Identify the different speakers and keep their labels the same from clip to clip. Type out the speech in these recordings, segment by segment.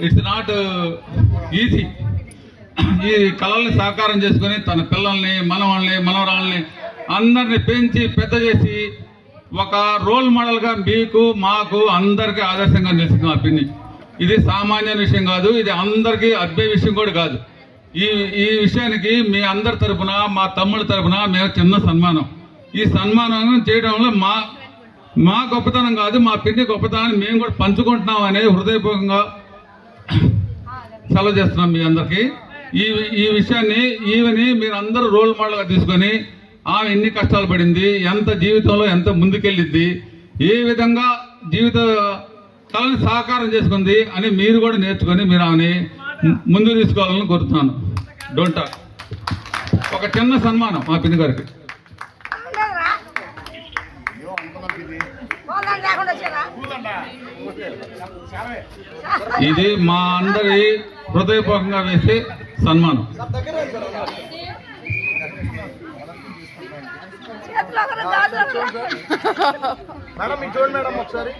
Speaker 1: It's not easy. ఈ కళల్ని సాకారం చేసుకుని తన పిల్లల్ని, మనవాళ్ళని, మనవరాళ్ళని అందరిని పెంచి పెద్ద చేసి ఒక రోల్ మోడల్గా మీకు, మాకు అందరికీ ఆదర్శంగా నిలిచింది మా పిన్ని. ఇది సామాన్య విషయం కాదు, ఇది అందరికీ అబ్బే విషయం కూడా కాదు. ఈ విషయానికి మీ అందరి తరఫున, మా తమ్ముడి తరఫున మేము చిన్న సన్మానం. ఈ సన్మానం చేయడంలో మా గొప్పతనం కాదు, మా పిన్ని గొప్పతనాన్ని మేము కూడా పంచుకుంటున్నాం అనేది హృదయపూర్వకంగా సెలవు చేస్తున్నాం మీ అందరికీ. ఈ విషయాన్ని ఈవెని మీరు అందరూ రోల్ మోడల్గా తీసుకొని ఆమె ఎన్ని కష్టాలు పడింది, ఎంత జీవితంలో ఎంత ముందుకెళ్ళిద్ది, ఏ విధంగా జీవిత కళని సాకారం చేసుకుంది అని మీరు కూడా నేర్చుకొని మీరు ఆమెని ముందుకు తీసుకోవాలని కోరుతున్నాను. Don't talk. ఒక చిన్న సన్మానం మా పిన్ని గారికి. ఇది మా అందరి హృదయపూర్వకంగా వేసే సన్మానం.
Speaker 2: మేడం మీకు చూడండి మేడం ఒకసారి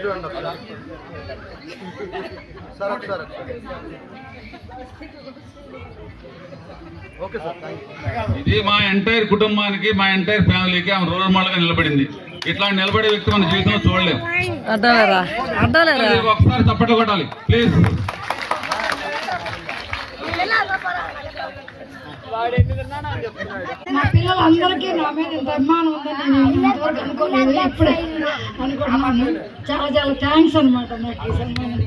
Speaker 2: చూడండి సార్ ఒకసారి. ఓకే సార్,
Speaker 1: ఇది మా ఎంటైర్ కుటుంబానికి, మా ఎంటైర్ ఫ్యామిలీకి ఆమె రోల్ మోడల్గా నిలబడింది. ఇట్లా నిలబడే వ్యక్తి మన జీవితంలో చూడలేము. ఒకసారి చప్పట్లు కొట్టాలి ప్లీజ్.
Speaker 3: మా పిల్లలందరికీ నా మీద ఇంత అభిమానం ఉందని నేను ఇంతవరకు అనుకోలేదు, ఇప్పుడే అనుకుంటున్నాను. చాలా చాలా థ్యాంక్స్ అనమాట నాకు ఈ సన్మానం.